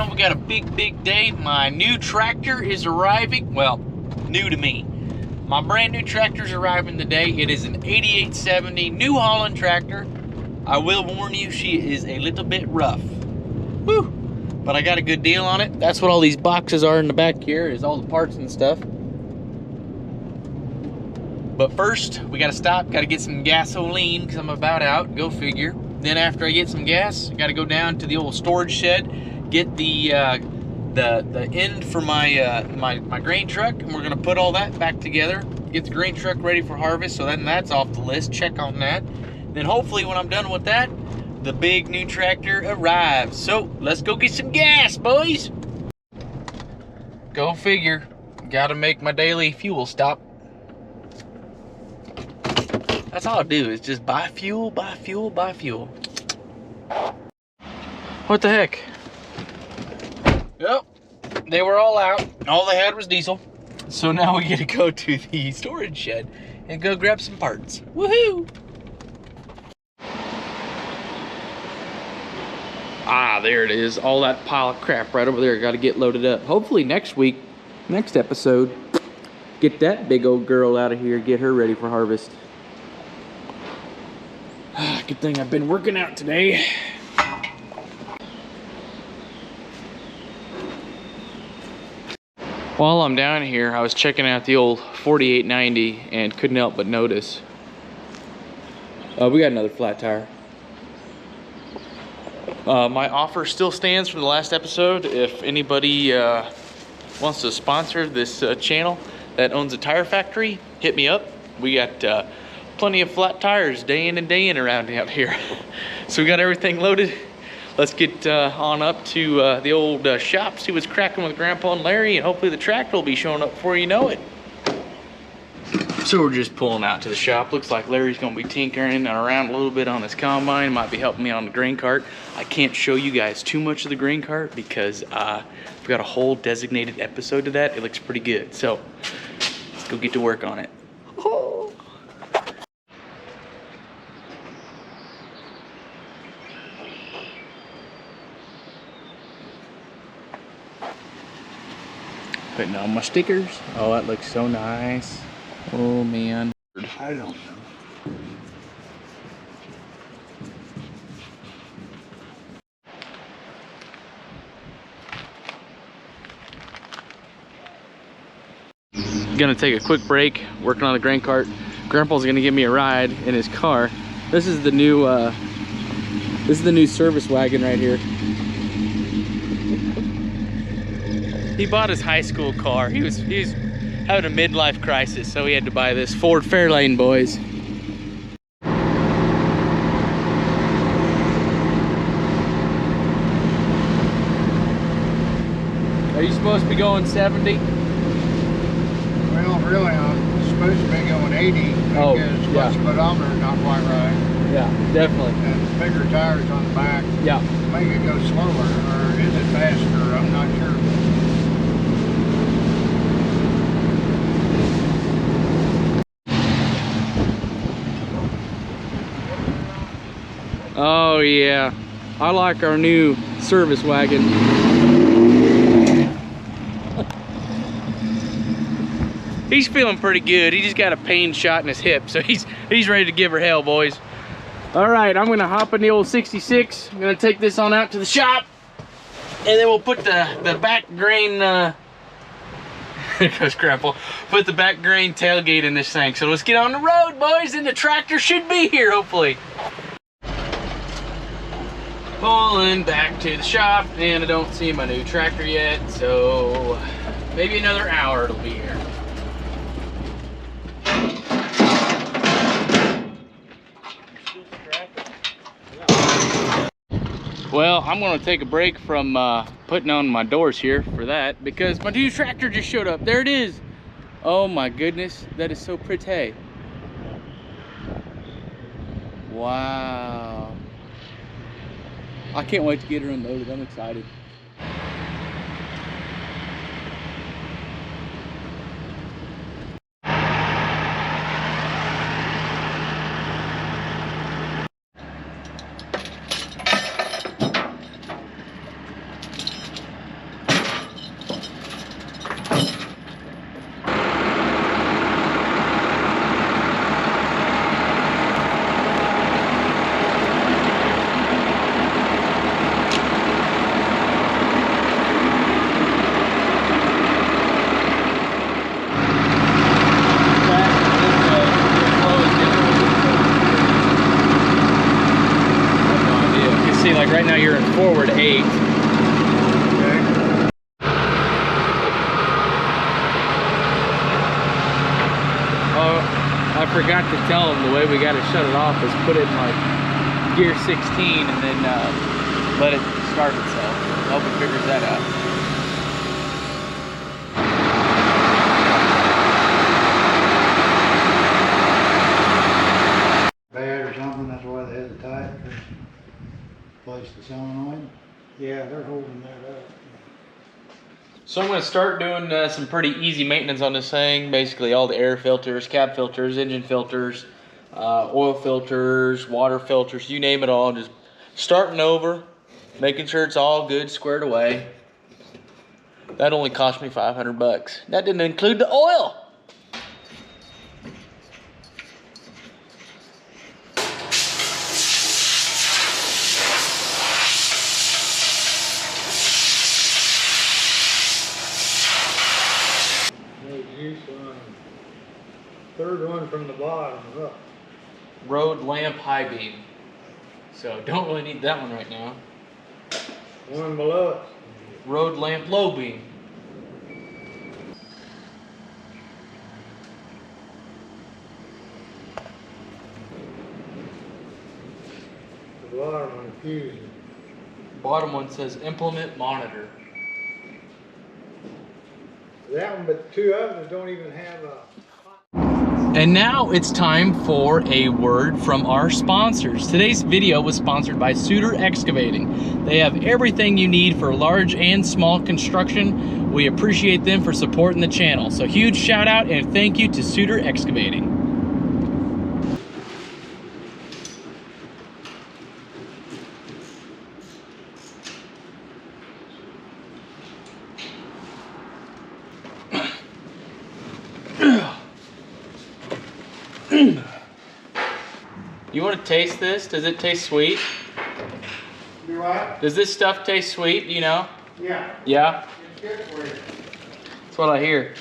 channel. We got a big day. My new tractor is arriving. Well, new to me. My brand new tractor is arriving today. It is an 8870 New Holland tractor. I will warn you, she is a little bit rough. Woo! But I got a good deal on it. That's what all these boxes are in the back here, is all the parts and stuff. But first, we gotta stop, gotta get some gasoline, because I'm about out, go figure. Then after I get some gas, I gotta go down to the old storage shed, get the end for my my grain truck, and we're gonna put all that back together, get the grain truck ready for harvest, so then that's off the list, check on that. Then hopefully when I'm done with that, the big new tractor arrives. So let's go get some gas, boys. Go figure, gotta make my daily fuel stop. That's all I do, is just buy fuel, buy fuel, buy fuel. What the heck? Yep, they were all out. All they had was diesel. So now we get to go to the storage shed and go grab some parts. Woohoo! Ah, there it is. All that pile of crap right over there. Got to get loaded up. Hopefully next week, next episode, get that big old girl out of here, get her ready for harvest. Good thing I've been working out today. While I'm down here, I was checking out the old 4890 and couldn't help but notice. We got another flat tire. My offer still stands from the last episode. If anybody wants to sponsor this channel that owns a tire factory, hit me up. We got plenty of flat tires day in and day in around out here. So we got everything loaded. Let's get on up to the old shop, see what's cracking with Grandpa and Larry, and hopefully the tractor will be showing up before you know it. So we're just pulling out to the shop. Looks like Larry's gonna be tinkering around a little bit on his combine. Might be helping me on the grain cart. I can't show you guys too much of the grain cart because we've got a whole designated episode to that. It looks pretty good. So let's go get to work on it. Oh. Putting on my stickers. Oh, that looks so nice. Oh man. I don't know. Gonna take a quick break, working on the grain cart. Grandpa's gonna give me a ride in his car. This is the new service wagon right here. He bought his high school car. He was having a midlife crisis, so he had to buy this Ford Fairlane, boys. Are you supposed to be going 70? Well, really, I'm supposed to be going 80 because yeah. the speedometer's not quite right. Yeah, definitely. And bigger tires on the back Yeah. make it go slower, or is it faster? I'm not sure. Oh yeah, I like our new service wagon. He's feeling pretty good. He just got a pain shot in his hip, so he's ready to give her hell, boys. All right, I'm gonna hop in the old 66. I'm gonna take this on out to the shop, and then we'll put the back grain. There goes Grandpa. Put the back grain tailgate in this thing. So let's get on the road, boys, and the tractor should be here hopefully. Pulling back to the shop, and I don't see my new tractor yet, so maybe another hour it'll be here. Well, I'm gonna take a break from putting on my doors here for that because my new tractor just showed up. There it is. Oh my goodness, that is so pretty. Wow. I can't wait to get her unloaded. I'm excited. see, like right now you're in forward 8. Okay. Oh, I forgot to tell them the way we got to shut it off is put it in like gear 16 and then let it start itself. I hope it figures that out. Bad or something, that's why they had the tight place the solenoid. Yeah, they're holding that up. So I'm going to start doing some pretty easy maintenance on this thing. Basically all the air filters, cab filters, engine filters, oil filters, water filters, you name it all. Just starting over, making sure it's all good, squared away. That only cost me 500 bucks. That didn't include the oil. Third one from the bottom up. Road lamp high beam. So don't really need that one right now. One below it. Road lamp low beam. The bottom one fused. Bottom one says implement monitor. That one, but two others don't even have a. And now it's time for a word from our sponsors. Today's video was sponsored by Suter Excavating. They have everything you need for large and small construction. We appreciate them for supporting the channel. So huge shout out and thank you to Suter Excavating. You want to taste this? Does it taste sweet? Do what? Does this stuff taste sweet, you know? Yeah. Yeah? It's good for you. That's what I hear.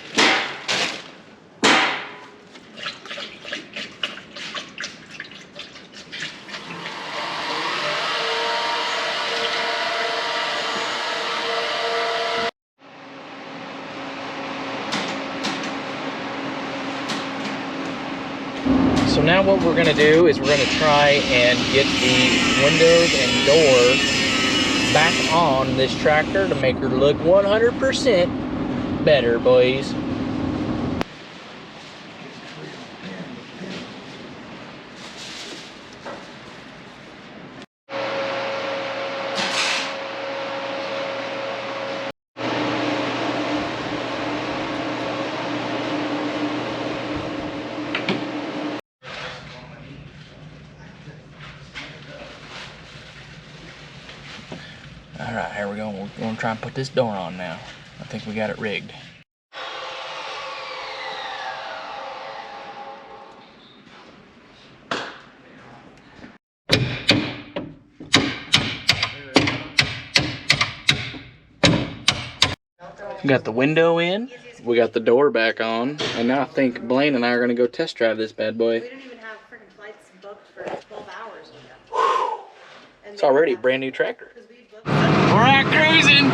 So now what we're gonna do is we're gonna try and get the windows and door back on this tractor to make her look 100% better, boys. All right, here we go. We're gonna try and put this door on now. I think we got it rigged. We got the window in, we got the door back on, and now I think Blaine and I are gonna go test drive this bad boy. We don't even have freaking flights booked for 12 hours. It's already a brand new tractor. Hell We're out cruising.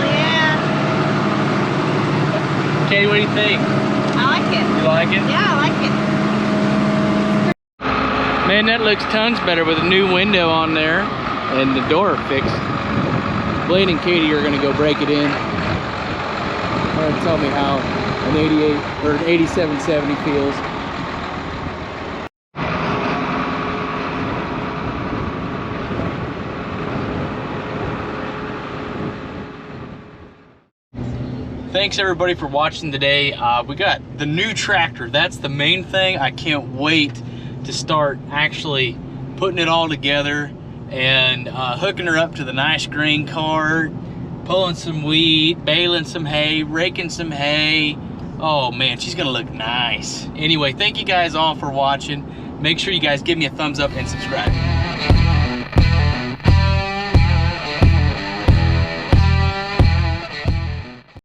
yeah. Katie, what do you think? I like it. You like it? Yeah, I like it. Man, that looks tons better with a new window on there and the door fixed. Blaine and Katie are gonna go break it in. They're gonna tell me how an 88 or an 8770 feels. Thanks everybody for watching today. We got the new tractor. That's the main thing. I can't wait to start actually putting it all together and hooking her up to the nice green cart, pulling some wheat, baling some hay, raking some hay. Oh man, she's gonna look nice. Anyway, thank you guys all for watching. Make sure you guys give me a thumbs up and subscribe.